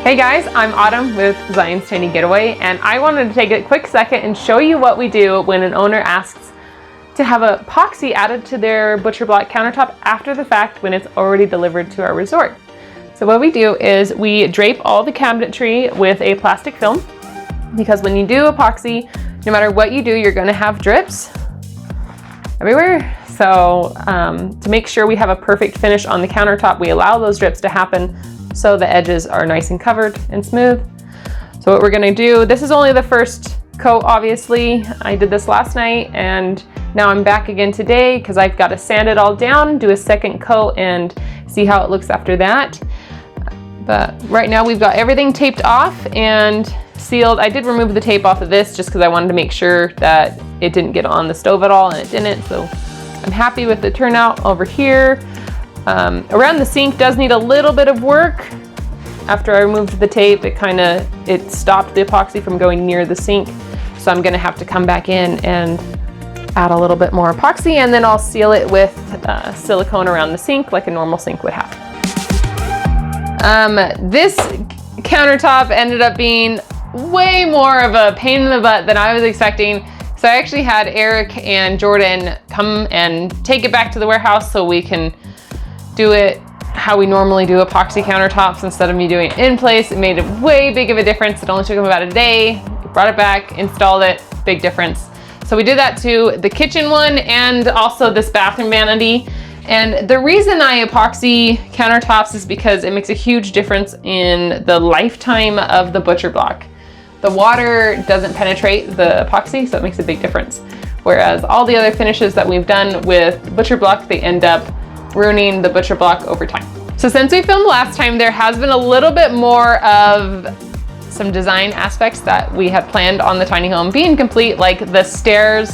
Hey guys, I'm Autumn with Zion's Tiny Getaway, and I wanted to take a quick second and show you what we do when an owner asks to have epoxy added to their butcher block countertop after the fact when it's already delivered to our resort. So what we do is we drape all the cabinetry with a plastic film, because when you do epoxy, no matter what you do, you're going to have drips everywhere. So to make sure we have a perfect finish on the countertop, we allow those drips to happen so the edges are nice and covered and smooth. So what we're gonna do, this is only the first coat, obviously. I did this last night and now I'm back again today because I've got to sand it all down, do a second coat and see how it looks after that. But right now we've got everything taped off and sealed. I did remove the tape off of this just because I wanted to make sure that it didn't get on the stove at all, and it didn't, so I'm happy with the turnout over here. Around the sink does need a little bit of work. After I removed the tape, it stopped the epoxy from going near the sink. So I'm gonna have to come back in and add a little bit more epoxy, and then I'll seal it with silicone around the sink like a normal sink would have. This countertop ended up being way more of a pain in the butt than I was expecting. So I actually had Eric and Jordan come and take it back to the warehouse so we can do it how we normally do epoxy countertops instead of me doing it in place. It made a way big of a difference. It only took them about a day. Brought it back, installed it, big difference. So we did that to the kitchen one and also this bathroom vanity. And the reason I epoxy countertops is because it makes a huge difference in the lifetime of the butcher block. The water doesn't penetrate the epoxy, so it makes a big difference. Whereas all the other finishes that we've done with butcher block, they end up ruining the butcher block over time. So since we filmed last time, there has been a little bit more of some design aspects that we had planned on the tiny home being complete, like the stairs.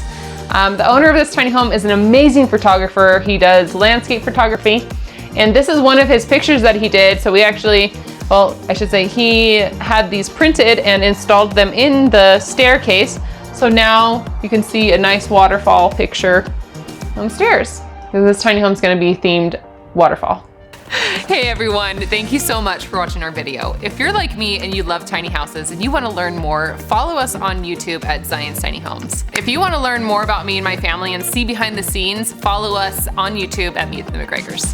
The owner of this tiny home is an amazing photographer. He does landscape photography, and this is one of his pictures that he did. So we actually, well, I should say he had these printed and installed them in the staircase. So now you can see a nice waterfall picture on the stairs. This tiny home is going to be themed waterfall. Hey everyone, thank you so much for watching our video. If you're like me and you love tiny houses and you want to learn more, follow us on YouTube at Zion's Tiny Homes. If you want to learn more about me and my family and see behind the scenes, follow us on YouTube at Meet the McGregors.